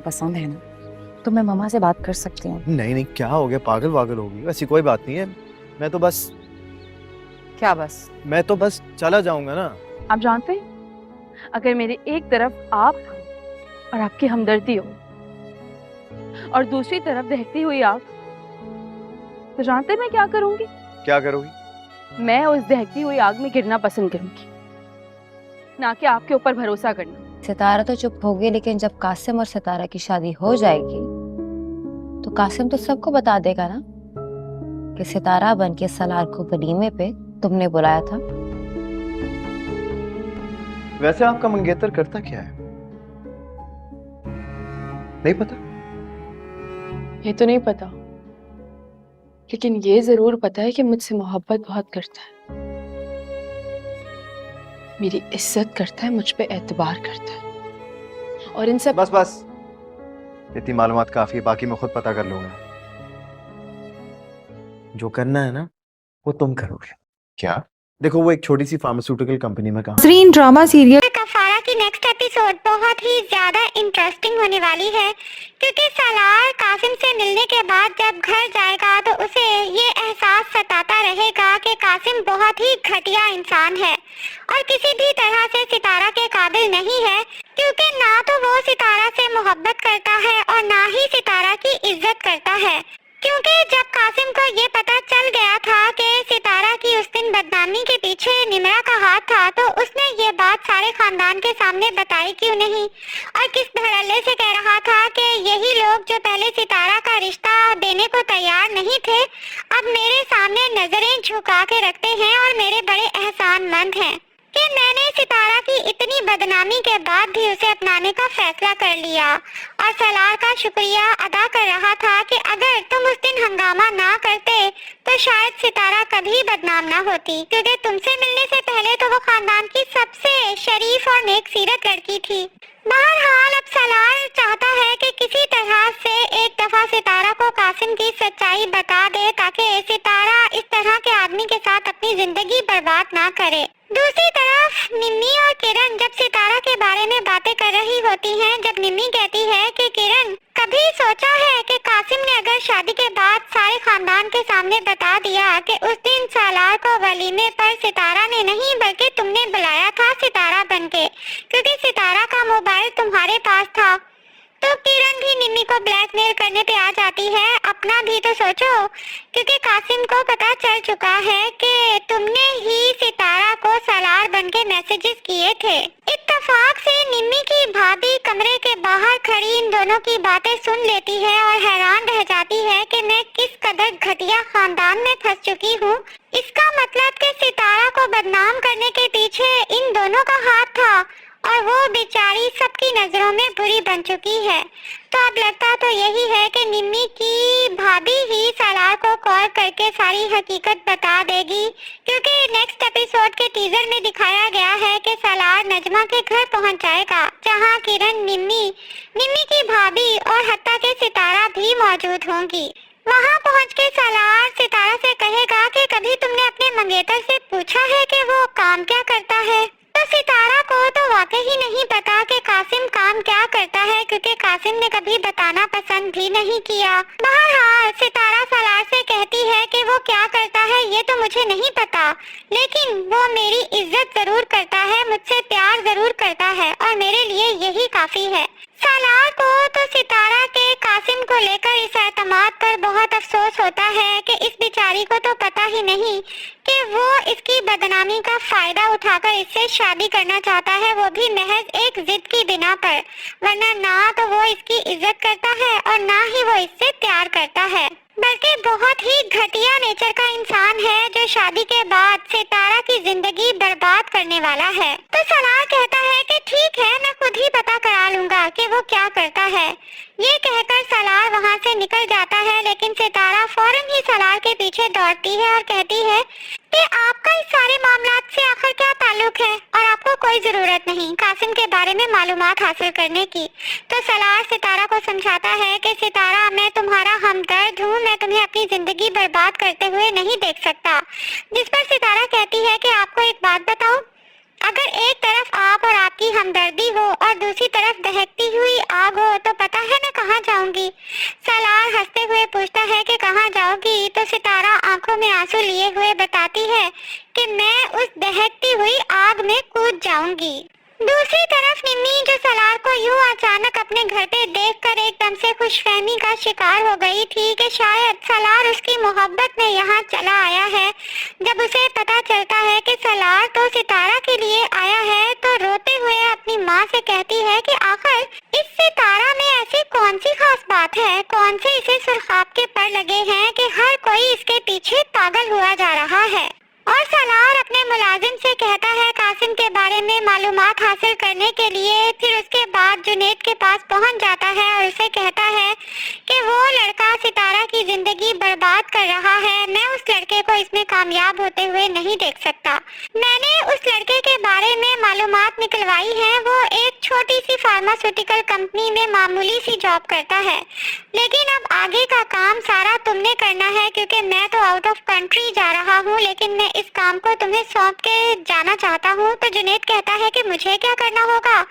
पसंद है ना तो मैं मम्मा से बात कर सकती हूँ। नहीं नहीं, क्या हो गया, पागल वागल होगी, ऐसी कोई बात नहीं है। मैं तो बस चला जाऊंगा ना। आप जानते हैं, अगर मेरे एक तरफ आप और आपकी हमदर्दी हो और दूसरी तरफ दहकती हुई आग, तो जानते हैं मैं क्या करूंगी? क्या करोगी? मैं उस दहकती हुई आग में गिरना पसंद करूंगी, ना कि आपके ऊपर भरोसा करना। सितारा तो चुप होगी, लेकिन जब कासिम और सितारा की शादी हो जाएगी तो कासिम तो सबको बता देगा ना कि सितारा बन के सलार को वलीमे पे तुमने बुलाया था। वैसे आपका मंगेतर करता क्या है? नहीं पता? ये तो नहीं पता, लेकिन ये जरूर पता है कि मुझसे मोहब्बत बहुत करता है, मेरी इज्जत करता है, मुझ पे एतबार करता है। और इन सब बस इतनी मालूमात काफी है, बाकी मैं खुद पता कर लूंगा। जो करना है ना वो तुम करोगे। क्या? देखो, वो एक छोटी सी फार्मास्यूटिकल कंपनी में काम। स्क्रीन ड्रामा सीरियल कफारा की नेक्स्ट एपिसोड बहुत ही ज्यादा इंटरेस्टिंग होने वाली है, क्योंकि सलार कासिम से मिलने के बाद जब घर जाएगा तो उसे ये एहसास सताता रहेगा कि कासिम बहुत ही घटिया इंसान है और किसी भी तरह से सितारा के काबिल नहीं है, क्योंकि ना तो वो सितारा से मोहब्बत करता है और ना ही सितारा की इज्जत करता है। क्योंकि जब कासिम को ये पता चल गया था कि सितारा की उस दिन बदनामी के पीछे निमरा का हाथ था, तो उसने ये बात सारे खानदान के सामने बताई क्यों नहीं, और किस धड़ल्ले से कह रहा था कि यही लोग जो पहले सितारा का रिश्ता देने को तैयार नहीं थे, अब मेरे सामने नजरें झुका के रखते हैं और मेरे बड़े एहसानमंद हैं कि मैंने सितारा की इतनी बदनामी के बाद भी उसे अपनाने का फैसला कर लिया। और सलार का शुक्रिया अदा कर रहा था कि अगर तुम उस दिन हंगामा ना करते तो शायद सितारा कभी बदनाम ना होती, क्योंकि तुमसे मिलने से पहले तो वो खानदान की सबसे शरीफ और नेक सीरत लड़की थी। बहरहाल अब सलार चाहता है कि किसी तरह से एक दफा सितारा को कासिम की सच्चाई बता दे, ताकि सितारा इस तरह के आदमी के साथ अपनी जिंदगी बर्बाद ना करे। दूसरी तरफ निम्मी और किरण जब सितारा के बारे में बातें कर रही होती हैं, जब निम्मी कहती है कि किरण, कभी सोचा है कि कासिम ने अगर शादी के बाद सारे खानदान के सामने बता दिया कि उस दिन सालार को वलीमे पर सितारा ने नहीं बल्कि तुमने बुलाया था सितारा बनके, क्योंकि सितारा का मोबाइल तुम्हारे पास था, तो किरण भी निम्मी को ब्लैकमेल करने पे आ जाती है। अपना भी तो सोचो, क्योंकि कासिम को पता चल चुका है कि तुमने ही सितारा को सलार बनके मैसेजेस किए थे। इत्तेफाक से निम्मी की भाभी कमरे के बाहर खड़ी इन दोनों की बातें सुन लेती है और हैरान रह जाती है कि मैं किस कदर घटिया खानदान में फंस चुकी हूँ। इसका मतलब कि सितारा को बदनाम करने के पीछे इन दोनों का हाथ था और वो बेचारी सबकी नजरों में बुरी बन चुकी है। तो अब लगता तो यही है कि निम्मी की भाभी ही सलार को कॉल करके सारी हकीकत बता देगी, क्योंकि नेक्स्ट एपिसोड के टीजर में दिखाया गया है कि सलार नजमा के घर पहुंच जाएगा, जहां किरण, निम्मी की भाभी और हत्ता के सितारा भी मौजूद होंगी। वहां पहुंच के सलार सितारा से कहेगा कि कभी तुमने अपने मंगेतर से पूछा है कि वो काम क्या करता है? तो सितारा को तो वाकई ही नहीं पता कि कासिम काम क्या करता है, क्योंकि कासिम ने कभी बताना पसंद भी नहीं किया। बहरहाल सितारा सलार से कहती है कि वो क्या करता है ये तो मुझे नहीं पता, लेकिन वो मेरी इज्जत जरूर करता है, मुझसे प्यार जरूर करता है और मेरे लिए यही काफी है। सलार को तो सितारा के कासिम को लेकर इस एतमाद पर बहुत अफसोस होता है कि इस बेचारी को तो पता ही नहीं कि वो इसकी बदनामी का फायदा उठाकर इससे शादी करना चाहता है, वो भी महज एक जिद की बिना पर, वरना ना तो वो इसकी इज्जत करता है और ना ही वो इससे प्यार करता है, बल्कि बहुत ही घटिया नेचर का इंसान है जो शादी के बाद सितारा की जिंदगी बर्बाद करने वाला है। तो सलार कहता है कि ठीक है, मैं खुद ही पता करा लूंगा कि वो क्या करता है। ये कहकर सलार वहाँ से निकल जाता है, लेकिन सितारा फौरन ही सलार के पीछे दौड़ती है और कहती है कि आपका इस सारे मामलात से आखिर क्या ताल्लुक है और आपको कोई जरूरत नहीं कासिम के बारे में मालूमात हासिल करने की। तो सलार सितारा को समझाता है कि सितारा, मैं तुम्हारा हमदर्द हूँ, मैं तुम्हें अपनी जिंदगी बर्बाद करते हुए नहीं देख सकता। जिस पर सितारा कहती है कि आपको एक बात बताऊं, अगर एक तरफ आप और आपकी हमदर्दी हो और दूसरी तरफ दहकती हुई आग हो तो पता है मैं कहाँ जाऊंगी? सालार हंसते हुए पूछता है कि कहाँ जाओगी? तो सितारा आंखों में आंसू लिए हुए बताती है कि मैं उस दहकती हुई आग में कूद जाऊंगी। दूसरी तरफ निम्मी, जो सलार को यूं अचानक अपने घर पे देखकर एकदम से खुशफहमी का शिकार हो गई थी कि शायद सलार उसकी मोहब्बत में यहाँ चला आया है। जब उसे पता चलता है कि सलार तो सितारा के लिए आया है तो रोते हुए अपनी माँ से कहती है कि आखिर इस सितारा में ऐसी कौन सी खास बात है, कौन से इसे सुर्खाब के पर लगे हैं कि हर कोई इसके पीछे पागल हुआ जा रहा है। और सलार अपने मुलाजिम से कहता है कासिम के बारे में मालूमात हासिल करने के लिए। फिर उसके बाद जुनैद के पास पहुंच जाता है और उसे कहता है कि वो लड़का सितारा की जिंदगी बर्बाद कर रहा है। मैं उस लड़के को इसमें कामयाब होते हुए नहीं देख सकता। मैंने उस लड़के के बारे में मालूमात निकलवाई है। वो एक छोटी सी फार्मास्यूटिकल कंपनी में मामूली सी जॉब करता है, लेकिन अब आगे का काम सारा तुमने करना है क्योंकि मैं तो आउट ऑफ कंट्री जा रहा हूँ, लेकिन मैं इस काम को तुम्हें सौंप के जाना चाहता हूँ। तो जुनैद कहता है कि मुझे क्या करना होगा,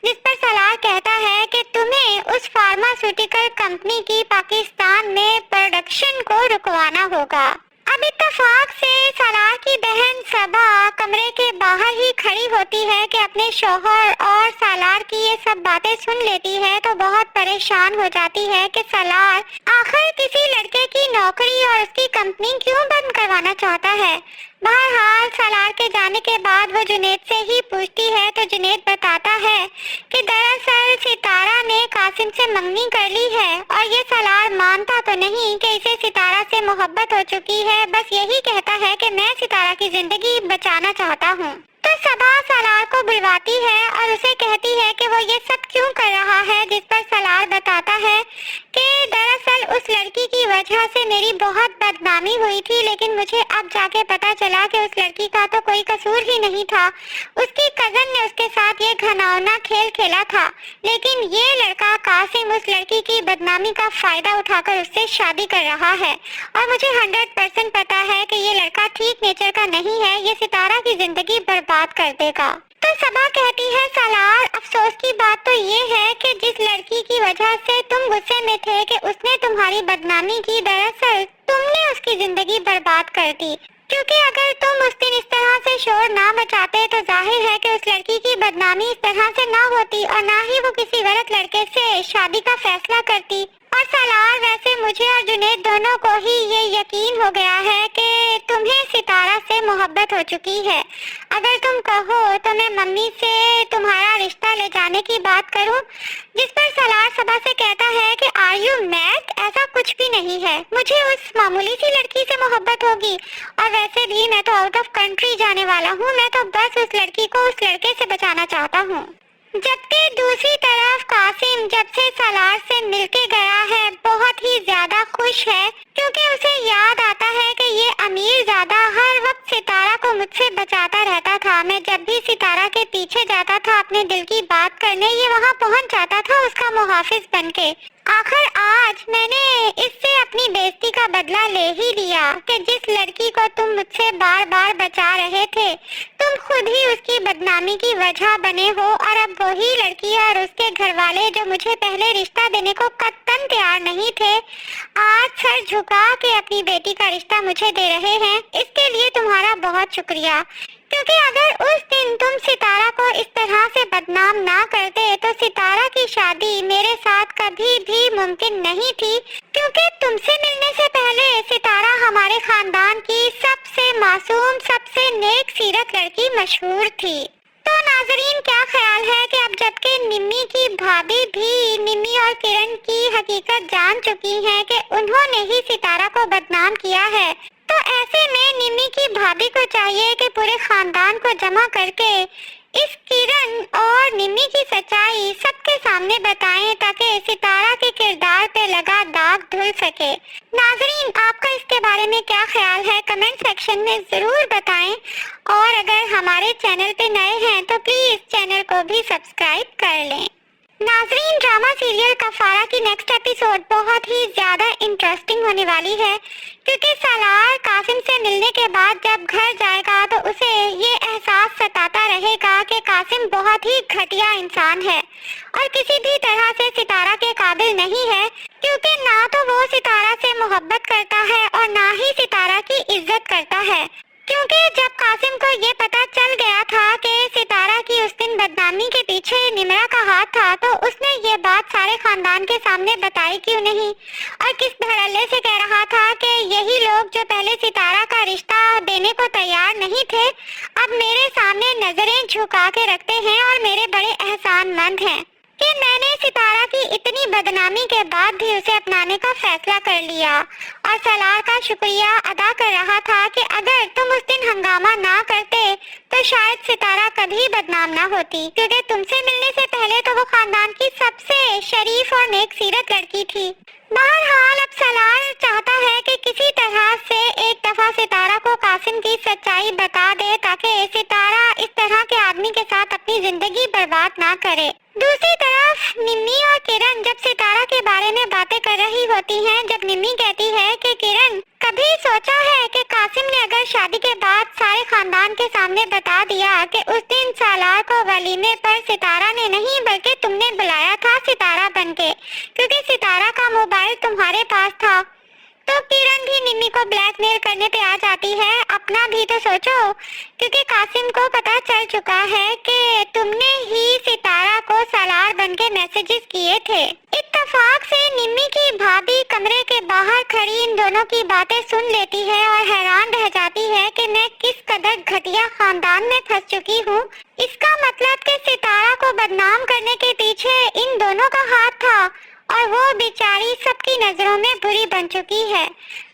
जिस पर सलार कहता है कि तुम्हें उस फार्मास्यूटिकल कंपनी की पाकिस्तान में प्रोडक्शन को रुकवाना होगा। अब इत्तेफाक से सलार की बहन सबा कमरे के बाहर ही खड़ी होती है कि अपने शौहर और सलार की ये सब बातें सुन लेती है तो बहुत परेशान हो जाती है कि सलार आखिर किसी लड़के की नौकरी और उसकी कंपनी क्यों बंद करवाना चाहता है। बहरहाल सलार के जाने के बाद वो जुनैद से ही पूछती है तो जुनैद बताता है कि दरअसल सितारा ने कासिम से मंगनी कर ली है और ये सलार मानता तो नहीं कि इसे सितारा से मोहब्बत हो चुकी है, बस यही कहता है कि मैं सितारा की जिंदगी बचाना चाहता हूँ। तो सबा सलार को बुलवाती है और उसे कहती है कि वो ये सब क्यों कर रहा है, जिस पर सलार बताता है कि दरअसल उस लड़की की वजह से मेरी बहुत बदनामी हुई थी, लेकिन मुझे अब जाके पता चला कि उस लड़की का तो कोई कसूर ही नहीं था। उसकी कजन ने उसके साथ ये घिनौना खेल खेला था, लेकिन ये लड़का कासिम उस लड़की की बदनामी का फायदा उठाकर उससे शादी कर रहा है और मुझे 100% पता है कि ये लड़का ठीक नेचर का नहीं है, ये सितारा की जिंदगी बर्बाद कर देगा। तो सबा कहती है सलार, अफसोस की बात तो ये है कि जिस लड़की की वजह से तुम गुस्से में थे कि उसने तुम्हारी बदनामी की, दरअसल तुमने उसकी जिंदगी बर्बाद कर दी, क्योंकि अगर तुम उस दिन इस तरह से शोर ना मचाते तो जाहिर है कि उस लड़की की बदनामी इस तरह से ना होती और ना ही वो किसी गलत लड़के से शादी का फैसला करती। और सलार, वैसे मुझे और जुनैद दोनों को ही ये यकीन हो गया है कि तुम्हें सितारा से मोहब्बत हो चुकी है। अगर तुम कहो तो मैं मम्मी से तुम्हारा रिश्ता ले जाने की बात करूं, जिस पर सलार सबा से कहता है कि आर यू मैड, ऐसा कुछ भी नहीं है, मुझे उस मामूली सी लड़की से मोहब्बत होगी और वैसे भी मैं तो आउट ऑफ कंट्री जाने वाला हूँ, मैं तो बस उस लड़की को उस लड़के से बचाना चाहता हूँ। जबकि दूसरी तरफ कासिम जब से सलार से मिलके गया है बहुत ही ज्यादा खुश है, क्योंकि उसे याद आता है कि ये अमीर ज़्यादा हर वक्त सितारा को मुझसे बचाता रहता था। मैं जब भी सितारा के पीछे जाता था अपने दिल की बात करने, ये वहाँ पहुँच जाता था उसका मुहाफिज बनके। आखिर आज मैंने इससे अपनी बेइज्जती का बदला ले ही लिया कि जिस लड़की को तुम मुझसे बार बार बचा रहे थे, तुम खुद ही उसकी बदनामी की वजह बने हो और अब वही लड़की और उसके घर वाले जो मुझे पहले रिश्ता देने को कत्तन तैयार नहीं थे, आज सर झुका के अपनी बेटी का रिश्ता मुझे दे रहे हैं। इसके लिए तुम्हारा बहुत शुक्रिया, क्योंकि अगर उस दिन तुम सितारा को इस तरह से बदनाम ना करते तो सितारा की शादी मेरे साथ कभी भी मुमकिन नहीं थी, क्योंकि तुमसे मिलने से पहले सितारा हमारे खानदान की सबसे मासूम, सबसे नेक सीरत लड़की मशहूर थी। तो नाजरीन, क्या ख्याल है कि अब जबकि निम्मी की भाभी भी निम्मी और किरण की हकीकत जान चुकी हैं कि उन्होंने ही सितारा को बदनाम किया है, तो ऐसे में निम्मी की भाभी को चाहिए कि पूरे खानदान को जमा करके इस किरण और निम्मी की सच्चाई सबके सामने बताएं ताकि सितारा के किरदार पे लगा दाग धुल सके। नाजरीन, आपका इसके बारे में क्या ख्याल है, कमेंट सेक्शन में जरूर बताएं और अगर हमारे चैनल पे नए हैं तो प्लीज चैनल को भी सब्सक्राइब कर लें। नाजरीन, ड्रामा सीरियल कफारा की नेक्स्ट एपिसोड बहुत ही ज्यादा इंटरेस्टिंग होने वाली है, क्योंकि सालार कासिम से मिलने के बाद जब घर जाएगा तो उसे ये एहसास सताता रहेगा कि कासिम बहुत ही घटिया इंसान है और किसी भी तरह से सितारा के काबिल नहीं है, क्योंकि ना तो वो सितारा से मोहब्बत करता है और ना ही सितारा की इज्जत करता है। क्योंकि जब कासिम को ये पता चल गया था कि सितारा की उस दिन बदनामी के पीछे निमरा का हाथ था, तो उसने ये बात सारे खानदान के सामने बताई क्यों नहीं, और किस धड़ल्ले से कह रहा था कि यही लोग जो पहले सितारा का रिश्ता देने को तैयार नहीं थे, अब मेरे सामने नजरें झुका के रखते हैं और मेरे बड़े एहसानमंद हैं कि मैंने सितारा की इतनी बदनामी के बाद भी उसे अपनाने का फैसला कर लिया। और सलार का शुक्रिया अदा कर रहा था कि अगर तुम उस दिन हंगामा ना करते तो शायद सितारा कभी बदनाम ना होती, क्योंकि तुमसे मिलने से पहले तो वो खानदान की सबसे शरीफ और नेक सीरत लड़की थी। बहरहाल अब सलार चाहता है कि किसी तरह से एक दफा सितारा को कासिम की सच्चाई बता दे, ताकि सितारा इस तरह के आदमी के साथ अपनी जिंदगी बर्बाद ना करे। दूसरी तरफ निम्मी और किरण जब सितारा के बारे में बातें कर रही होती हैं, जब निम्मी कहती है कि किरण, कभी सोचा है कि कासिम ने अगर शादी के बाद सारे खानदान के सामने बता दिया कि उस दिन सालार को वलीमे पर सितारा ने नहीं बल्कि तुमने बुलाया था सितारा बनके, क्योंकि सितारा का मोबाइल तुम्हारे पास था। तो किरण भी निम्मी को ब्लैकमेल करने पे आ जाती है। अपना भी तो सोचो, क्योंकि कासिम को पता चल चुका है कि तुमने ही सितारा को सालार बनके मैसेजेस किए थे। इत्तेफाक से निम्मी की भाभी कमरे के बाहर खड़ी इन दोनों की बातें सुन लेती है और हैरान रह जाती है कि मैं किस कदर घटिया खानदान में फंस चुकी हूँ। इसका मतलब कि सितारा को बदनाम करने के पीछे इन दोनों का हाथ था और वो बेचारी सबकी नजरों में बुरी बन चुकी है।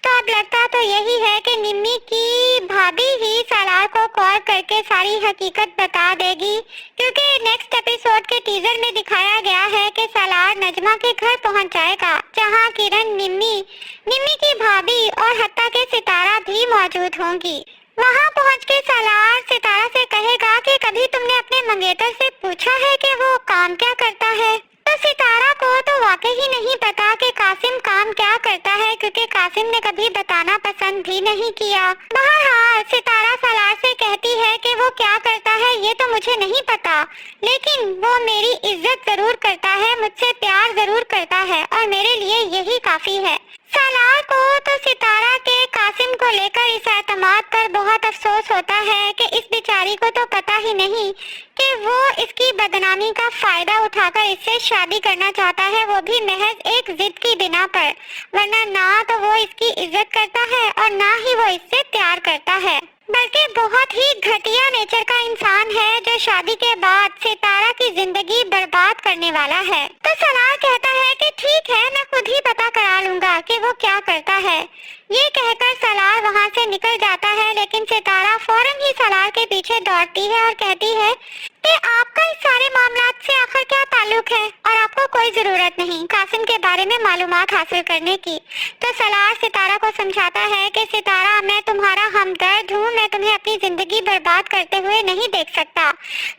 तो अब लगता तो यही है कि निम्मी की भाभी ही सालार को कॉल करके सारी हकीकत बता देगी, क्योंकि नेक्स्ट एपिसोड के टीजर में दिखाया गया है कि सालार नजमा के घर पहुंच जाएगा, जहां किरण, निम्मी की भाभी और हत्ता के सितारा भी मौजूद होंगी। वहां पहुंच के सालार सितारा से कहेगा कि कभी तुमने अपने मंगेतर से पूछा है कि वो काम क्या करता है। तो सितारा को तो वाकई ही नहीं पता कि कासिम काम क्या करता है, क्योंकि कासिम ने कभी बताना पसंद भी नहीं किया। बहरहाल सितारा सालार से कहती है कि वो क्या करता है ये तो मुझे नहीं पता, लेकिन वो मेरी इज्जत जरूर करता है, मुझसे प्यार जरूर करता है और मेरे लिए यही काफी है। सालार को तो सितारा के कासिम को लेकर इस एतमाद पर बहुत अफसोस होता है कि इस बेचारी को तो पता ही नहीं कि वो इसकी बदनामी का फायदा उठाकर इससे शादी करना चाहता है, वो भी महज एक जिद की बिना पर, वरना ना तो वो इसकी इज्जत करता है और ना ही वो इससे प्यार करता है, बल्कि बहुत ही घटिया नेचर का इंसान है जो शादी के बाद सितारा की जिंदगी बर्बाद करने वाला है। तो सलार कहता है कि ठीक है, मैं खुद ही पता करा लूंगा कि वो क्या करता है। ये कहकर सलार वहाँ से निकल जाता है, लेकिन सितारा फौरन ही सलार के पीछे दौड़ती है और कहती है कि आपका इस सारे मामलात से आखिर क्या ताल्लुक है और आपको कोई जरूरत नहीं कासिम के बारे में मालूमात हासिल करने की। तो सलार सितारा को समझाता है कि सितारा, मैं तुम्हारा हमदर्द हूँ, मैं तुम्हें अपनी जिंदगी बर्बाद करते हुए नहीं देख सकता।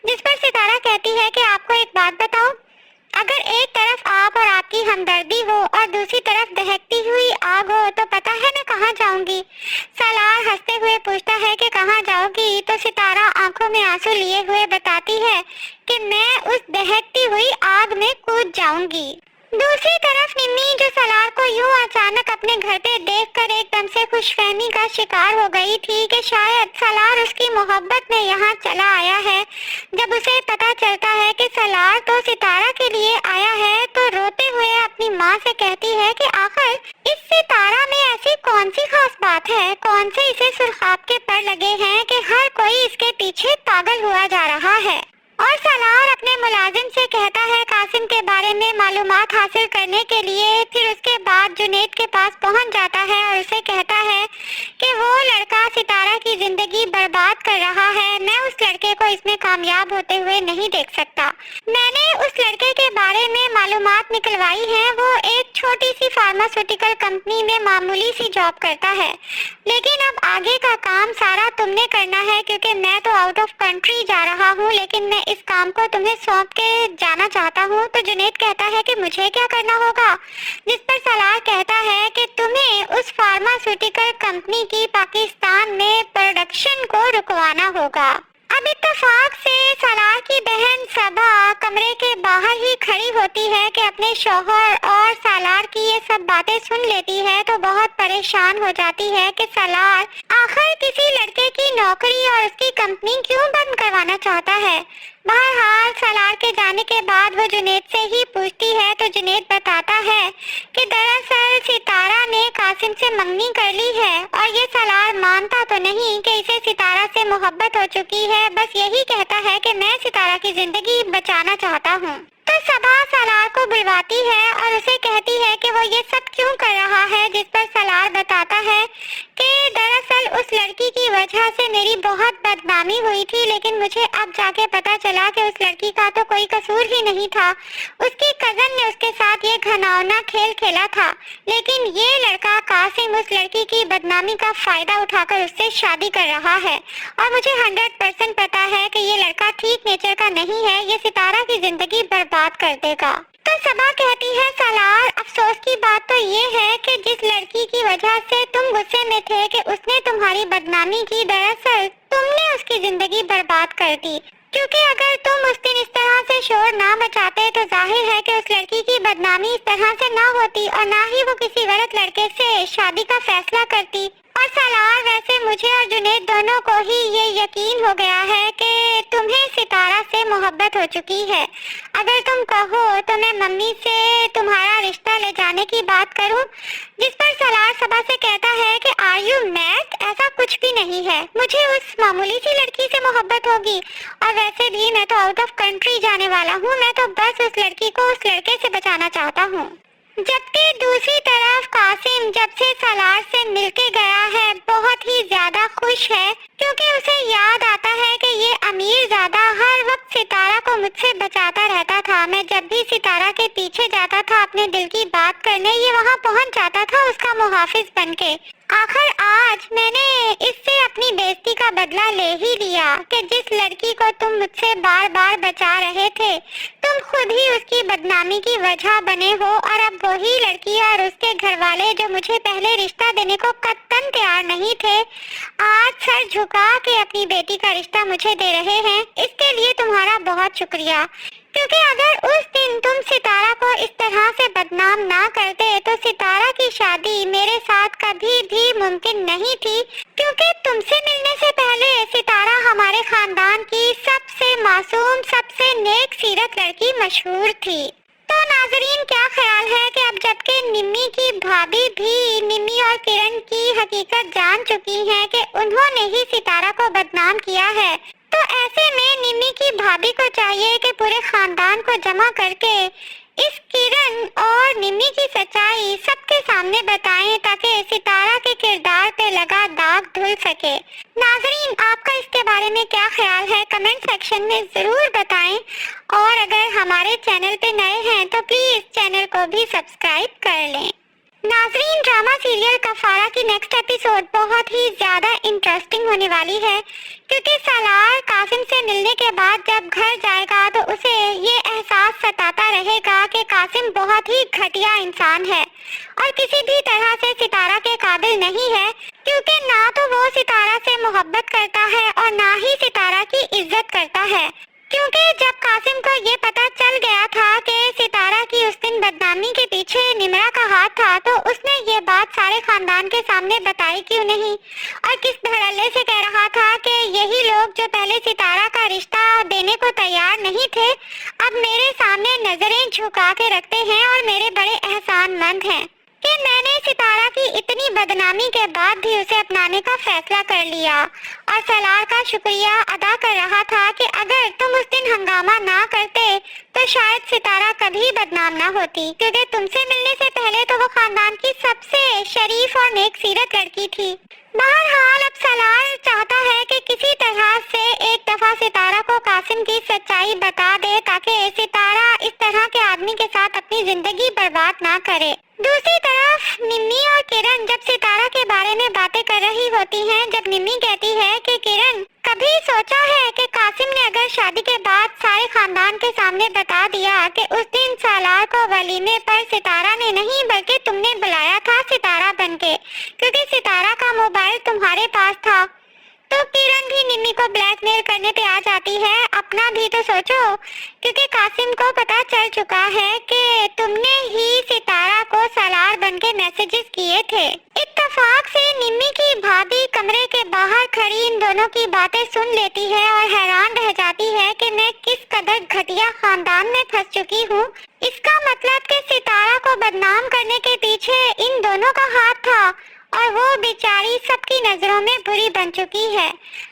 जिस पर सितारा कहती है कि आपको एक बात बताऊं, अगर एक तरफ आप और आपकी हमदर्दी हो और दूसरी तरफ दहकती हुई आग हो तो पता है मैं कहाँ जाऊंगी। सलार हंसते हुए पूछता है कि कहाँ जाओगी, तो सितारा आंखों में आंसू लिए हुए बताती है कि मैं उस दहकती हुई आग में कूद जाऊंगी। दूसरी तरफ निम्मी, जो सलार को यूं अचानक अपने घर पे देखकर एकदम से खुशफहमी का शिकार हो गई थी कि शायद सलार उसकी मोहब्बत में यहाँ चला आया है, जब उसे पता चलता है कि सलार तो सितारा के लिए आया है, तो रोते हुए अपनी माँ से कहती है कि आखिर इस सितारा में ऐसी कौन सी खास बात है, कौन से इसे सुर्खाब के पर लगे हैं कि हर कोई इसके पीछे पागल हुआ जा रहा है। और सलार अपने मुलाजिम से कहता है कासिम के बारे में मालूमात हासिल करने के लिए। फिर उसके बाद जुनैद के पास पहुंच जाता है और उसे कहता है कि वो लड़का सितारा की जिंदगी बर्बाद कर रहा है, मैं उस लड़के को इसमें कामयाब होते हुए नहीं देख सकता। मैंने उस लड़के के बारे में मालूमात निकलवाई है, वो एक छोटी सी फार्मास्यूटिकल कंपनी में मामूली सी जॉब करता है, लेकिन अब आगे का काम सारा तुमने करना है क्योंकि मैं तो आउट ऑफ कंट्री जा रहा हूँ, लेकिन मैं इस काम को तुम्हें सौंप के जाना चाहता हूँ। तो जुनैद कहता है कि मुझे क्या करना होगा, जिस पर सलार कहता है कि तुम्हें उस फार्मास्यूटिकल कंपनी की पाकिस्तान में प्रोडक्शन को रुकवाना होगा। अब इत्तेफाक से सलार की बहन सबा कमरे के बाहर ही खड़ी होती है कि अपने शौहर और सलार की ये सब बातें सुन लेती है तो बहुत परेशान हो जाती है कि सलार आखिर किसी लड़के की नौकरी और उसकी कंपनी क्यों बंद करवाना चाहता है। बहरहाल सलार के जाने के बाद वो जुनैद से ही पूछती है तो जुनैद बताता है कि दरअसल सितारा ने कासिम से मंगनी कर ली है और ये सलार मानता तो नहीं कि इसे सितारा से मोहब्बत हो चुकी है, बस यही कहता है कि मैं सितारा की जिंदगी बचाना चाहता हूँ। तो सबा सलार को बुलवाती है और उसे कहती है कि वो ये सब क्यों कर रहा है, जिस पर सलार बताता है कि दरअसल उस लड़की की वजह से मेरी बहुत बदनामी हुई थी, लेकिन मुझे अब जाके पता चला कि उस लड़की का तो कोई कसूर ही नहीं था। उसकी कजन ने उसके साथ ये घिनौना खेल खेला था, लेकिन ये लड़का कासिम उस लड़की की बदनामी का फायदा उठाकर उससे शादी कर रहा है और मुझे 100% पता है कि ये लड़का ठीक नेचर का नहीं है, ये सितारा की जिंदगी बर्बाद कर देगा। तो सबा कहती है सलार अफसोस की बात तो ये है कि जिस लड़की की वजह से तुम गुस्से में थे कि उसने तुम्हारी बदनामी की, दरअसल तुमने उसकी जिंदगी बर्बाद कर दी, क्योंकि अगर तुम उस दिन इस तरह से शोर ना मचाते तो जाहिर है कि उस लड़की की बदनामी इस तरह से ना होती और ना ही वो किसी गलत लड़के से शादी का फैसला करती। और सलार वैसे मुझे और जुनैद दोनों को ही ये यकीन हो गया है कि तुम्हें सितारा से मोहब्बत हो चुकी है। अगर तुम कहो तो मैं मम्मी से तुम्हारा रिश्ता ले जाने की बात करूं, जिस पर सलार सबा से कहता है कि आर यू मैड, ऐसा कुछ भी नहीं है, मुझे उस मामूली सी लड़की से मोहब्बत होगी और वैसे भी मैं तो आउट ऑफ कंट्री जाने वाला हूँ, मैं तो बस उस लड़की को उस लड़के से बचाना चाहता हूँ। जबकि दूसरी तरफ कासिम जब से सलार से मिलके गया है बहुत ही ज्यादा खुश है, क्योंकि उसे याद आता है कि ये अमीर ज़्यादा हर वक्त सितारा को मुझसे बचाता रहता था। मैं जब भी सितारा के पीछे जाता था अपने दिल की बात करने, ये वहाँ पहुँच जाता था उसका मुहाफिज बनके। आखिर आज मैंने इससे अपनी बेइज्जती का बदला ले ही लिया कि जिस लड़की को तुम मुझसे बार बार बचा रहे थे, तुम खुद ही उसकी बदनामी की वजह बने हो और अब वही लड़की और उसके घर वाले जो मुझे पहले रिश्ता देने को कतई तैयार नहीं थे, आज सर झुका के अपनी बेटी का रिश्ता मुझे दे रहे हैं। इसके लिए तुम्हारा बहुत शुक्रिया, क्योंकि अगर उस दिन तुम सितारा को इस तरह से बदनाम ना करते तो सितारा की शादी मेरे साथ कभी भी मुमकिन नहीं थी, क्योंकि तुमसे मिलने से पहले सितारा हमारे खानदान की सबसे मासूम, सबसे नेक सीरत लड़की मशहूर थी। तो नाजरीन, क्या ख्याल है कि अब जबकि निम्मी की भाभी भी निम्मी और किरण की हकीकत जान चुकी हैं कि उन्होंने ही सितारा को बदनाम किया है, तो ऐसे में निम्मी की भाभी को चाहिए कि पूरे खानदान को जमा करके इस किरण और निम्मी की सच्चाई सबके सामने बताएं ताकि सितारा के किरदार पे लगा दाग धुल सके। नाजरीन, आपका इसके बारे में क्या ख्याल है, कमेंट सेक्शन में जरूर बताएं और अगर हमारे चैनल पे नए हैं तो प्लीज चैनल को भी सब्सक्राइब कर लें। नाजरीन, ड्रामा सीरियल कफारा की नेक्स्ट एपिसोड बहुत ही ज्यादा इंटरेस्टिंग होने वाली है, क्योंकि सलार कासिम से मिलने के बाद जब घर जाएगा तो उसे ये एहसास सताता रहेगा कि कासिम बहुत ही घटिया इंसान है और किसी भी तरह से सितारा के काबिल नहीं है, क्योंकि ना तो वो सितारा से मोहब्बत करता है और ना ही सितारा की इज्जत करता है। क्योंकि जब कासिम को ये पता चल गया था कि सितारा की उस दिन बदनामी के पीछे निमरा का हाथ था, तो उसने ये बात सारे खानदान के सामने बताई क्यों नहीं और किस धड़ल्ले से कह रहा था कि यही लोग जो पहले सितारा का रिश्ता देने को तैयार नहीं थे, अब मेरे सामने नजरें झुका के रखते हैं और मेरे बड़े एहसानमंद हैं कि मैंने सितारा की इतनी बदनामी के बाद भी उसे अपनाने का फैसला कर लिया। और सलार का शुक्रिया अदा कर रहा था कि अगर तुम उस दिन हंगामा ना करते तो शायद सितारा कभी बदनाम ना होती, क्योंकि तुमसे मिलने से पहले तो वो खानदान की सबसे शरीफ और नेक सीरत लड़की थी। बहरहाल अब सलार चाहता है कि किसी तरह से एक दफा सितारा को कासिम की सच्चाई बता दे ताकि सितारा इस तरह के आदमी के साथ अपनी जिंदगी बर्बाद ना करे। दूसरी तरफ निम्मी और किरण जब सितारा के बारे में बातें कर रही होती हैं, जब निम्मी कहती है कि किरण कभी सोचा है कि कासिम ने अगर शादी के बाद सारे खानदान के सामने बता दिया कि उस दिन सालार को वलीमे पर सितारा ने नहीं बल्कि तुमने बुलाया था सितारा बनके, क्योंकि सितारा का मोबाइल तुम्हारे पास था, तो किरण भी निम्मी को ब्लैकमेल करने पे आ जाती है। अपना भी तो सोचो, क्योंकि कासिम को पता चल चुका है कि तुमने ही सितारा को सालार बनके मैसेजेस किए थे। इत्तेफाक से निम्मी की भाभी कमरे के बाहर खड़ी इन दोनों की बातें सुन लेती है और हैरान रह जाती है कि मैं किस कदर घटिया खानदान में फंस चुकी हूँ। इसका मतलब कि सितारा को बदनाम करने के पीछे इन दोनों का हाथ था और वो बेचारी सबकी नजरों में बुरी बन चुकी है।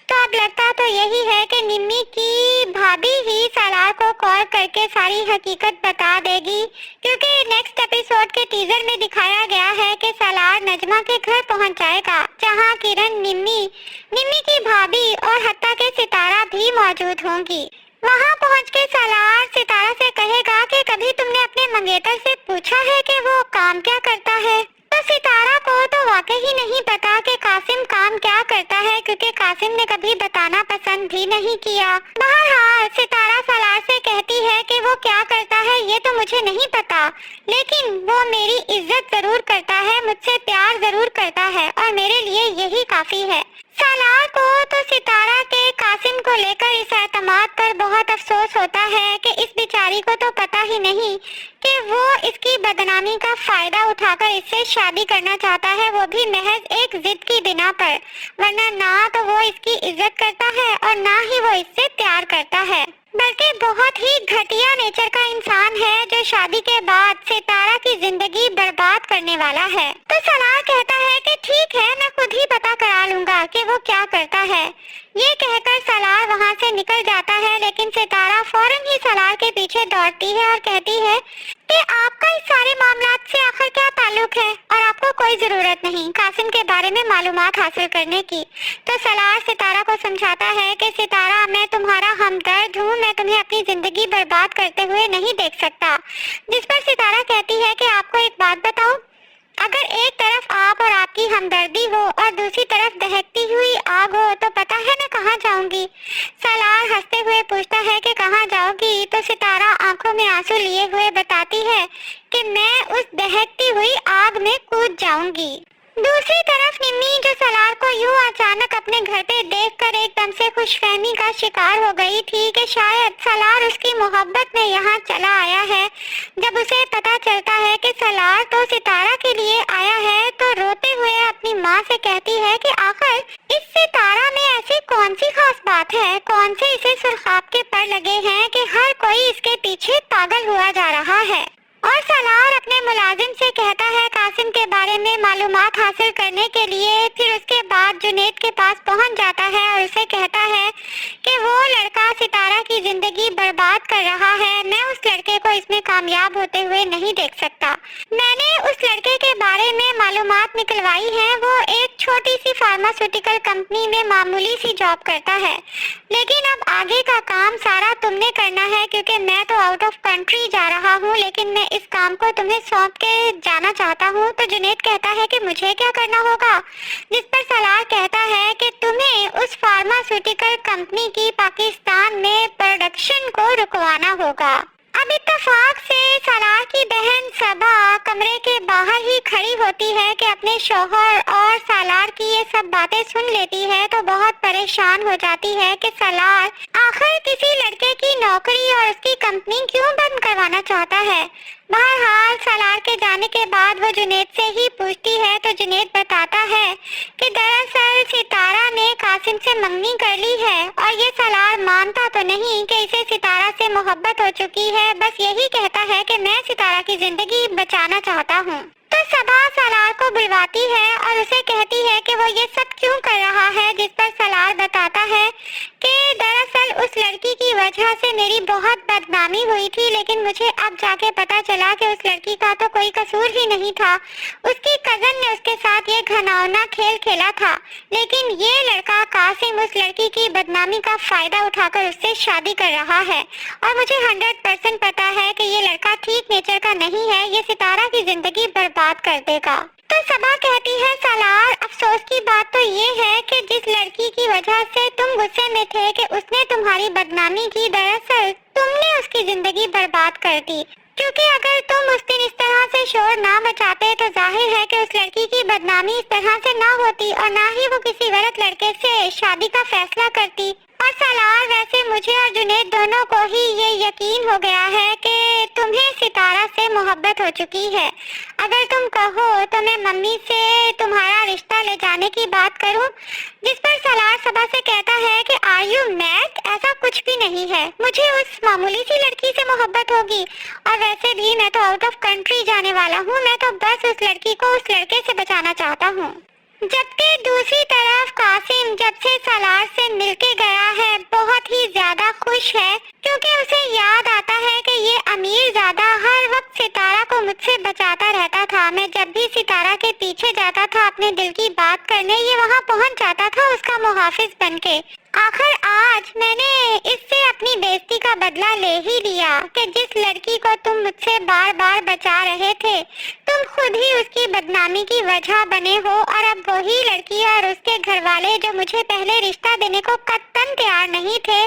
तो अब लगता तो यही है कि निम्मी की भाभी ही सालार को कॉल करके सारी हकीकत बता देगी, क्योंकि नेक्स्ट एपिसोड के टीजर में दिखाया गया है कि सालार नजमा के घर पहुंच जाएगा, जहां किरण, निम्मी की भाभी और हत्ता के सितारा भी मौजूद होंगी। वहां पहुंच के सालार सितारा से कहेगा कि कभी तुमने अपने मंगेतर से पूछा है कि वो काम क्या करता है? तो सितारा को तो वाकई ही नहीं पता कि कासिम काम क्या करता है, क्योंकि कासिम ने कभी बताना पसंद भी नहीं किया। बहरहाल सितारा सालार से कहती है कि वो क्या करता है ये तो मुझे नहीं पता, लेकिन वो मेरी इज्जत जरूर करता है, मुझसे प्यार जरूर करता है और मेरे लिए यही काफी है। सालार को तो सितारा के कासिम को लेकर इस एतमाद पर बहुत अफसोस होता है कि इस बेचारी को तो पता ही नहीं कि वो इसकी बदनामी का फायदा उठाकर इससे शादी करना चाहता है, वो भी महज एक जिद की बिना पर, वरना ना तो वो इसकी इज्जत करता है और ना ही वो इससे प्यार करता है, बल्कि बहुत ही घटिया नेचर का इंसान है जो शादी के बाद सितारा की जिंदगी बर्बाद करने वाला है। तो सालार कहता है कि ठीक है, मैं खुद ही पता करा लूंगा कि वो क्या करता है। ये कहकर सालार वहाँ से निकल जाता है, लेकिन सितारा फौरन ही सालार के पीछे दौड़ती है और कहती है कि आपका इस सारे मामलात से आखिर क्या ताल्लुक है और आपको कोई जरूरत नहीं कासिम के बारे में मालूमात हासिल करने की। तो सालार सितारा को समझाता है कि सितारा, मैं तुम्हारा हमदर्द हूँ, मैं तुम्हें अपनी जिंदगी बर्बाद करते हुए नहीं देख सकता। जिस पर सितारा कहती है कि आपको एक बात बताऊं, अगर एक तरफ आप और आपकी हमदर्दी हो और दूसरी तरफ दहकती हुई आग हो तो पता है मैं कहाँ जाऊंगी? सालार हंसते हुए पूछता है कि कहाँ जाओगी? तो सितारा आंखों में आंसू लिए हुए बताती है कि मैं उस दहकती हुई आग में कूद जाऊंगी। दूसरी तरफ निम्मी, जो सालार को यूं अचानक अपने घर पे देखकर एकदम से खुशफहमी का शिकार हो गई थी कि शायद सालार उसकी मोहब्बत में यहाँ चला आया है, जब उसे पता चलता है कि सालार तो सितारा के लिए आया है, तो रोते हुए अपनी माँ से कहती है कि आखिर इस सितारा में ऐसी कौन सी खास बात है, कौन से इसे सुर्खाब के पर लगे हैं कि हर कोई इसके पीछे पागल हुआ जा रहा है। और सालार अपने मुलाजिम से कहता है कासिम के बारे में मालूमात हासिल करने के लिए। फिर उसके बाद जुनैद के पास पहुंच जाता है और उसे कहता है कि वो लड़का सितारा की जिंदगी बर्बाद कर रहा है, मैं उस लड़के को इसमें कामयाब होते हुए नहीं देख सकता। मैंने उस लड़के के बारे में मालूमात निकलवाई है, वो एक छोटी सी फार्मास्यूटिकल कंपनी में मामूली सी जॉब करता है, लेकिन अब आगे का काम सारा तुमने करना है, क्योंकि मैं तो आउट ऑफ कंट्री जा रहा हूँ, लेकिन मैं इस काम को तुम्हें सौंप के जाना चाहता हूँ। तो जुनैद कहता है कि मुझे क्या करना होगा? जिस पर सालार कहता है कि तुम्हें उस फार्मास्यूटिकल कंपनी की पाकिस्तान में प्रोडक्शन को रुकवाना होगा। अब इत्तेफाक से सालार की बहन सबा कमरे के बाहर ही खड़ी होती है कि अपने शौहर और सालार की ये सब बातें सुन लेती है, तो बहुत परेशान हो जाती है कि सालार आखिर किसी लड़के की नौकरी और उसकी कंपनी क्यों बंद करवाना चाहता है। बहरहाल सालार के जाने के बाद वो जुनैद से ही पूछती है, तो जुनैद बताता है कि दरअसल सितारा ने कासिम से मंगनी कर ली है और ये सालार मानता तो नहीं कि इसे सितारा से मोहब्बत हो चुकी है, बस यही कहता है कि मैं सितारा की जिंदगी बचाना चाहता हूँ। तो सबा सालार को बुलवाती है और उसे कहती है कि वो ये सब क्यों कर रहा है, जिस पर सालार बताता है कि दरअसल उस लड़की की वजह से मेरी बहुत बदनामी हुई थी, लेकिन मुझे अब जाके पता चला कि उस लड़की का तो कोई कसूर ही नहीं था। उसकी कजन ने उसके साथ ये घिनौना खेल खेला था, लेकिन ये लड़का कासिम उस लड़की की बदनामी का फायदा उठाकर उससे शादी कर रहा है। और मुझे 100% पता है कि ये लड़का ठीक नेचर का नहीं है, ये सितारा की जिंदगी बर्बाद कर देगा। तो सबा कहती है, सलार, अफसोस की बात तो ये है कि जिस लड़की की वजह से तुम गुस्से में थे कि उसने तुम्हारी बदनामी की, दरअसल तुमने उसकी जिंदगी बर्बाद कर दी। क्योंकि अगर तुम उस दिन इस तरह से शोर ना मचाते तो जाहिर है कि उस लड़की की बदनामी इस तरह से ना होती और ना ही वो किसी गलत लड़के से शादी का फैसला करती। और सलार, वैसे मुझे और जुनैद दोनों को ही ये यकीन हो गया है कि तुम्हें सितारा से मोहब्बत हो चुकी है। अगर तुम कहो तो मैं मम्मी से तुम्हारा रिश्ता ले जाने की बात करूं, जिस पर सलार सबा से कहता है कि आर यू मैड, ऐसा कुछ भी नहीं है, मुझे उस मामूली सी लड़की से मोहब्बत होगी, और वैसे भी मैं तो आउट ऑफ कंट्री जाने वाला हूँ, मैं तो बस उस लड़की को उस लड़के से बचाना चाहता हूँ। जबकि दूसरी तरफ कासिम जब से सलार से मिलके गया है बहुत ही ज्यादा खुश है, क्योंकि उसे याद आता है कि ये अमीर ज़्यादा हर वक्त सितारा को मुझसे बचाता रहता था। मैं जब भी सितारा के पीछे जाता था अपने दिल की बात करने, ये वहाँ पहुँच जाता था उसका मुहाफिज बनके। आखिर आज मैंने इससे अपनी बेइज्जती का बदला ले ही लिया कि जिस लड़की को तुम मुझसे बार बार बचा रहे थे, तुम खुद ही उसकी बदनामी की वजह बने हो, और अब वही लड़की और उसके घर वाले जो मुझे पहले रिश्ता देने को कत्तन तैयार नहीं थे,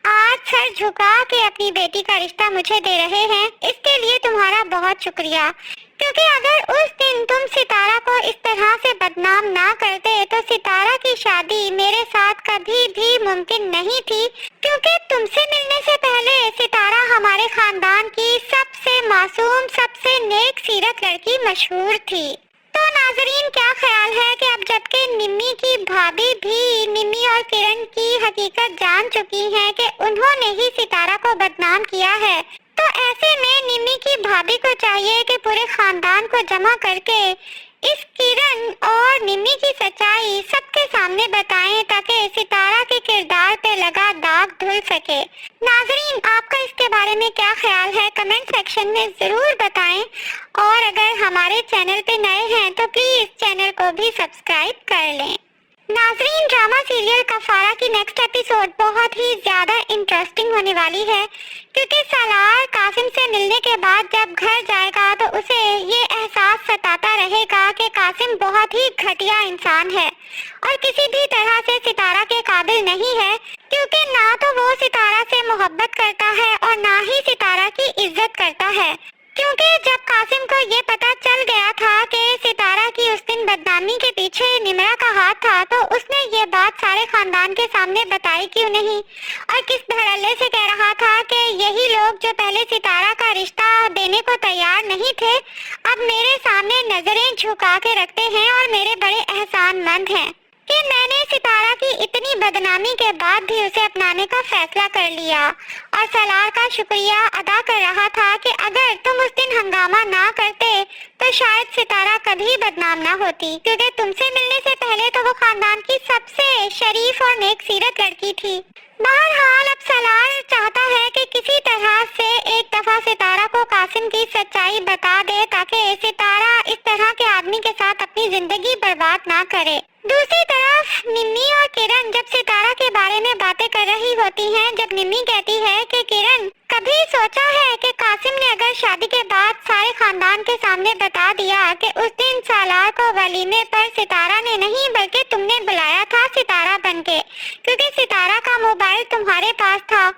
आज सर झुका के अपनी बेटी का रिश्ता मुझे दे रहे हैं। इसके लिए तुम्हारा बहुत शुक्रिया, क्योंकि अगर उस दिन तुम सितारा को इस तरह से बदनाम ना करते तो सितारा की शादी मेरे साथ कभी भी मुमकिन नहीं थी, क्योंकि तुमसे मिलने से पहले सितारा हमारे खानदान की सबसे मासूम, सबसे नेक सीरत लड़की मशहूर थी। तो नाजरीन, क्या ख्याल है कि अब जबकि निम्मी की भाभी भी निम्मी और किरण की हकीकत जान चुकी हैं कि उन्होंने ही सितारा को बदनाम किया है, तो ऐसे में निम्मी की भाभी को चाहिए कि पूरे खानदान को जमा करके इस किरण और निम्मी की सच्चाई सबके सामने बताएं, ताकि सितारा के किरदार पे लगा दाग धुल सके। नाजरीन, आपका इसके बारे में क्या ख्याल है, कमेंट सेक्शन में जरूर बताएं, और अगर हमारे चैनल पे नए हैं तो प्लीज चैनल को भी सब्सक्राइब कर लें। नाजरीन, ड्रामा सीरियल कफारा की नेक्स्ट एपिसोड बहुत ही ज्यादा इंटरेस्टिंग होने वाली है, क्योंकि सलार कासिम से मिलने के बाद जब घर जाएगा तो उसे ये एहसास सताता रहेगा कि कासिम बहुत ही घटिया इंसान है और किसी भी तरह से सितारा के काबिल नहीं है, क्योंकि ना तो वो सितारा से मोहब्बत करता है और ना ही सितारा की इज्जत करता है। क्योंकि जब कासिम को ये पता चल गया था कि सितारा की उस दिन बदनामी के पीछे निमरा का हाथ था, तो उसने ये बात सारे खानदान के सामने बताई क्यों नहीं, और किस धड़ल्ले से कह रहा था कि यही लोग जो पहले सितारा का रिश्ता देने को तैयार नहीं थे, अब मेरे सामने नजरें झुका के रखते हैं और मेरे बड़े एहसानमंद हैं कि मैंने सितारा की इतनी बदनामी के बाद भी उसे अपनाने का फैसला कर लिया। और सलार का शुक्रिया अदा कर रहा था कि अगर तुम उस दिन हंगामा ना करते तो शायद सितारा कभी बदनाम ना होती, क्योंकि तुमसे मिलने से पहले तो वो खानदान की सबसे शरीफ और नेक सीरत लड़की थी। बहरहाल अब सलार चाहता है कि किसी तरह से एक दफा सितारा को कासिम की सच्चाई बता दे, ताकि सितारा इस तरह के आदमी के साथ अपनी जिंदगी बर्बाद ना करे। दूसरी तरफ निम्मी और किरण जब सितारा के बारे में बातें कर रही होती हैं, जब निम्मी कहती है कि किरण, कभी सोचा है कि कासिम ने अगर शादी के बाद सारे खानदान के सामने बता दिया कि उस दिन सालार को वलीमे पर सितारा ने नहीं बल्कि तुमने बुलाया था सितारा बनके, क्योंकि सितारा का मोबाइल तुम्हारे पास था,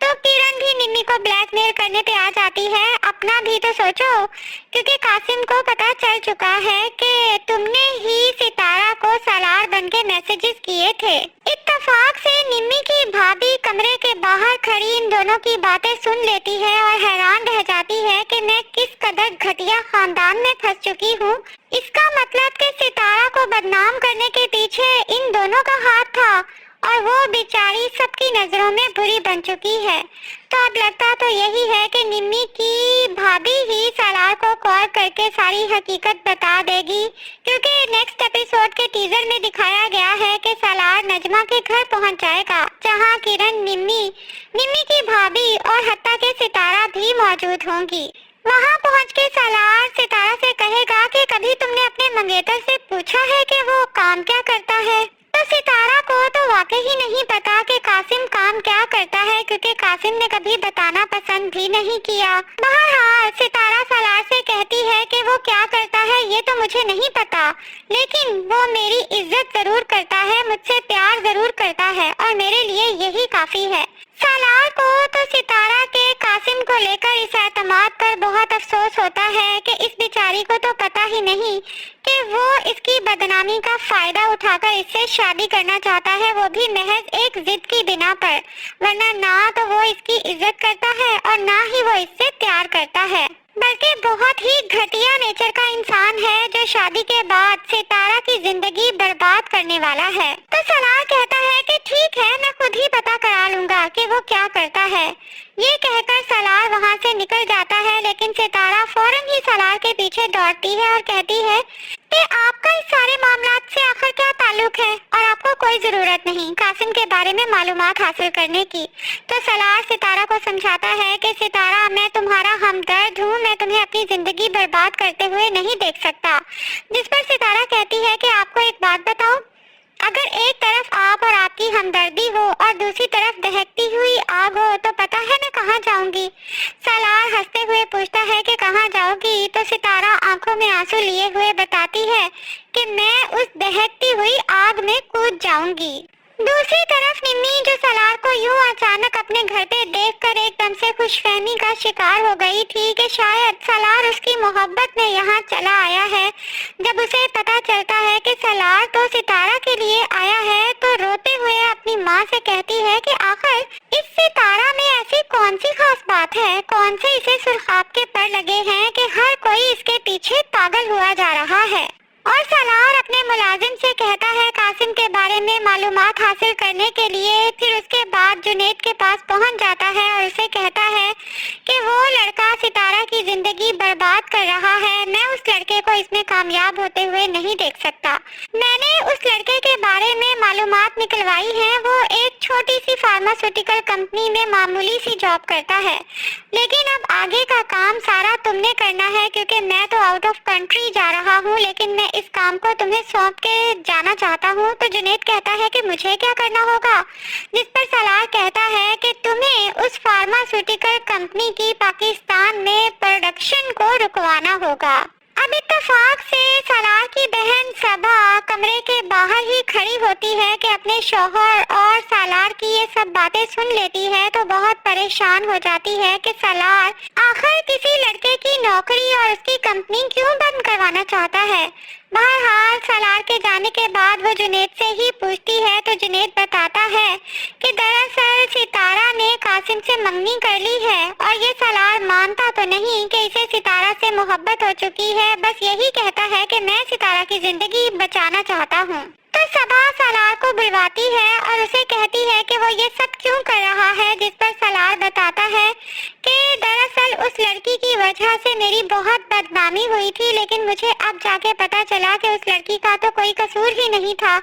तो किरण भी निम्मी को ब्लैकमेल करने पे आ जाती है। अपना भी तो सोचो, क्योंकि कासिम को पता चल चुका है कि तुमने ही सितारा को सालार बनके मैसेजेस किए थे। इत्तेफाक से निम्मी की भाभी कमरे के बाहर खड़ी इन दोनों की बातें सुन लेती है और हैरान रह जाती है कि मैं किस कदर घटिया खानदान में फंस चुकी हूँ। इसका मतलब कि सितारा को बदनाम करने के पीछे इन दोनों का हाथ था, और वो बेचारी सबकी नजरों में बुरी बन चुकी है। तो अब लगता तो यही है कि निम्मी की भाभी ही सलार को कॉल करके सारी हकीकत बता देगी, क्योंकि नेक्स्ट एपिसोड के टीजर में दिखाया गया है कि सलार नजमा के घर पहुंच जाएगा, जहां किरण, निम्मी की भाभी और हत्ता के सितारा भी मौजूद होंगी। वहां पहुंच के सलार सितारा से कहेगा कि कभी तुमने अपने मंगेतर से पूछा है कि वो काम क्या करता है? तो सितारा को तो वाकई ही नहीं पता कि कासिम काम क्या करता है, क्योंकि कासिम ने कभी बताना पसंद भी नहीं किया। बहरहाल सितारा सलार से कहती है कि वो क्या करता है ये तो मुझे नहीं पता, लेकिन वो मेरी इज्जत जरूर करता है, मुझसे प्यार जरूर करता है और मेरे लिए यही काफी है। सलार को तो सितारा के कासिम को लेकर इस एतमाद पर बहुत अफसोस होता है कि इस बेचारी को तो पता ही नहीं कि वो इसकी बदनामी का फायदा उठाकर इससे शादी करना चाहता है, वो भी महज एक जिद की बिना पर, वरना ना तो वो इसकी इज्जत करता है और ना ही वो इससे प्यार करता है, बल्कि बहुत ही घटिया नेचर का इंसान है जो शादी के बाद सितारा की जिंदगी बर्बाद करने वाला है। तो सलार कहता है कि ठीक है, मैं खुद ही पता करा लूंगा कि वो क्या करता है। ये कहकर सलार वहाँ से निकल जाता है, लेकिन सितारा फौरन ही सलार के पीछे दौड़ती है और कहती है कि आपका इस सारे मामलात से आखिर क्या ताल्लुक है और आपको कोई जरूरत नहीं कासिम के बारे में मालूमात हासिल करने की। तो सलार सितारा को समझाता है कि सितारा, मैं तुम्हारा हमदर्द हूँ, मैं तुम्हें अपनी जिंदगी बर्बाद करते हुए नहीं देख सकता। जिस पर सितारा कहती है कि आपको एक बात बताऊं, अगर एक तरफ आप और आपकी हमदर्दी हो और दूसरी तरफ दहकती हुई आग हो तो पता है मैं कहाँ जाऊंगी? सलार हंसते हुए पूछता है कि कहाँ जाओगी? तो सितारा आंखों में आंसू लिए हुए बताती है कि मैं उस दहकती हुई आग में कूद जाऊंगी। दूसरी तरफ निम्मी, जो सलार को यूं अचानक अपने घर पे देखकर एकदम से खुशफहमी का शिकार हो गई थी कि शायद सलार उसकी मोहब्बत में यहाँ चला आया है, जब उसे पता चलता है कि सलार तो सितारा के लिए आया है, तो रोते हुए अपनी माँ से कहती है कि आखिर इस सितारा में ऐसी कौन सी खास बात है, कौन से इसे सुर्खाब के पर लगे हैं कि हर कोई इसके पीछे पागल हुआ जा रहा है। और सलार अपने मुलाजिम से कहता है कासिम के बारे में मालूमात हासिल करने के लिए। फिर उसके बाद जुनैद के पास पहुंच जाता है और उसे कहता है कि वो लड़का सितारा की जिंदगी बर्बाद कर रहा है, मैं उस लड़के को इसमें कामयाब होते हुए नहीं देख सकता। मैंने उस लड़के के बारे में मालूमात निकलवाई है, वो एक छोटी सी फार्मास्यूटिकल कंपनी में मामूली सी जॉब करता है, लेकिन अब आगे का काम सारा तुमने करना है, क्योंकि मैं तो आउट ऑफ कंट्री जा रहा हूँ, लेकिन मैं इस काम को तुम्हें सौंप के जाना चाहता हूँ। तो जुनैद कहता है कि मुझे क्या करना होगा? जिस पर सलार कहता है कि तुम्हें उस फार्मास्यूटिकल कंपनी की पाकिस्तान में प्रोडक्शन को रुकवाना होगा। अब इत्तेफाक से सलार की बहन सबा कमरे के बाहर ही खड़ी होती है कि अपने शौहर और सलार की ये सब बातें सुन लेती है, तो बहुत परेशान हो जाती है कि सलार आखिर किसी लड़के की नौकरी और उसकी कंपनी क्यों बंद करवाना चाहता है। बहरहाल सलार के जाने के बाद वो जुनैद से ही पूछती है, तो जुनैद बताता है कि दरअसल सितारा ने कासिम से मंगनी कर ली है और ये सलार मानता तो नहीं कि इसे सितारा से मोहब्बत हो चुकी है, बस यही कहता है कि मैं सितारा की जिंदगी बचाना चाहता हूँ। तो सबा सलार को बुलवाती है और उसे कहती है कि वो ये सब क्यों कर रहा है, जिस पर सलार बताता है कि दरअसल उस लड़की की वजह से मेरी बहुत बदनामी हुई थी, लेकिन मुझे अब जाके पता चला कि उस लड़की का तो कोई कसूर ही नहीं था,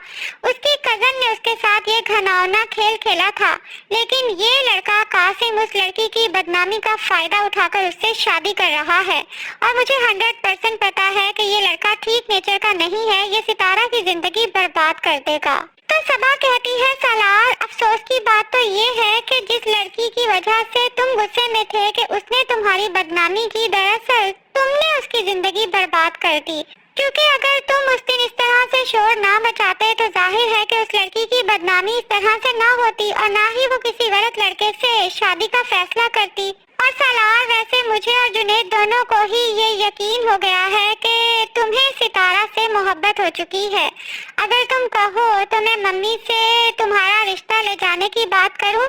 उसकी कजन ने उसके साथ ये घिनौना खेल खेला था, लेकिन ये लड़का कासिम उस लड़की की बदनामी का फायदा उठाकर उससे शादी कर रहा है और मुझे 100% पता है कि ये लड़का ठीक नेचर का नहीं है, ये सितारा की जिंदगी बर्बाद कर देगा। तो सबा कहती है सलार, अफसोस की बात तो ये है कि जिस लड़की की वजह से तुम गुस्से में थे कि उसने तुम्हारी बदनामी की, दरअसल तुमने उसकी जिंदगी बर्बाद कर दी, क्योंकि अगर तुम उस दिन इस तरह से शोर ना मचाते तो जाहिर है कि उस लड़की की बदनामी इस तरह से ना होती और ना ही वो किसी गलत लड़के से शादी का फैसला करती। और सलार, वैसे मुझे और जुनैद दोनों को ही ये यकीन हो गया है कि तुम्हें सितारा से मोहब्बत हो चुकी है। अगर तुम कहो तो मैं मम्मी से तुम्हारा रिश्ता ले जाने की बात करूं।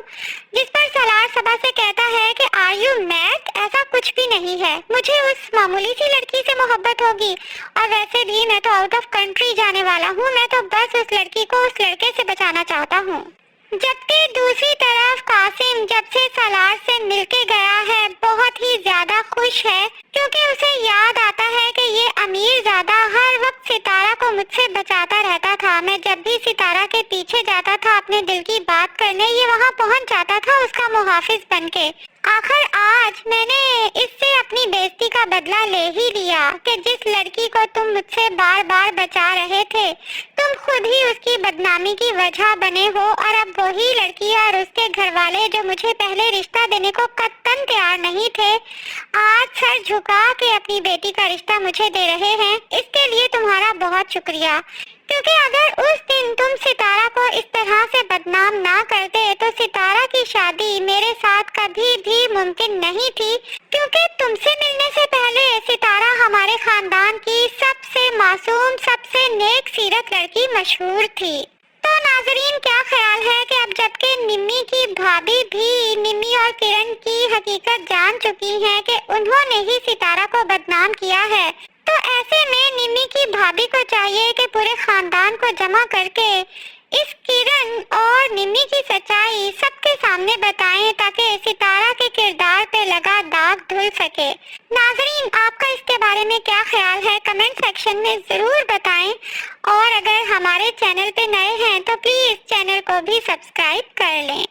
जिस पर सलार सबा से कहता है कि आर यू मैड, ऐसा कुछ भी नहीं है, मुझे उस मामूली सी लड़की से मोहब्बत होगी और वैसे भी मैं तो आउट ऑफ कंट्री जाने वाला हूँ, मैं तो बस उस लड़की को उस लड़के से बचाना चाहता हूँ। जबकि दूसरी तरफ कासिम जब से सलार से मिलके गया है बहुत ही ज्यादा खुश है, क्योंकि उसे याद आता है कि ये अमीरजादा हर वक्त सितारा को मुझसे बचाता रहता था। मैं जब भी सितारा के पीछे जाता था अपने दिल की बात करने, ये वहाँ पहुँच जाता था उसका मुहाफिज बनके। आखिर आज मैंने इससे अपनी बेइज्जती का बदला ले ही लिया कि जिस लड़की को तुम मुझसे बार बार बचा रहे थे, तुम खुद ही उसकी बदनामी की वजह बने हो। और अब वही लड़की और उसके घर वाले जो मुझे पहले रिश्ता देने को कत्तन तैयार नहीं थे, आज सर झुका के अपनी बेटी का रिश्ता मुझे दे रहे हैं। इसके लिए तुम्हारा बहुत शुक्रिया, क्योंकि अगर उस दिन तुम सितारा को इस तरह से बदनाम ना करते तो सितारा की शादी मेरे साथ कभी भी मुमकिन नहीं थी, क्योंकि तुमसे मिलने से पहले सितारा हमारे खानदान की सबसे मासूम, सबसे नेक सीरत लड़की मशहूर थी। तो नाजरीन, क्या ख्याल है कि अब जबकि निम्मी की भाभी भी निम्मी और किरण की हकीकत जान चुकी हैं कि उन्होंने ही सितारा को बदनाम किया है, तो ऐसे में निम्मी की भाभी को चाहिए कि पूरे खानदान को जमा करके इस किरण और निम्मी की सच्चाई सबके सामने बताएं, ताकि सितारा के किरदार पे लगा दाग धुल सके। नाजरीन, आपका इसके बारे में क्या ख्याल है कमेंट सेक्शन में ज़रूर बताएं, और अगर हमारे चैनल पे नए हैं तो प्लीज़ चैनल को भी सब्सक्राइब कर लें।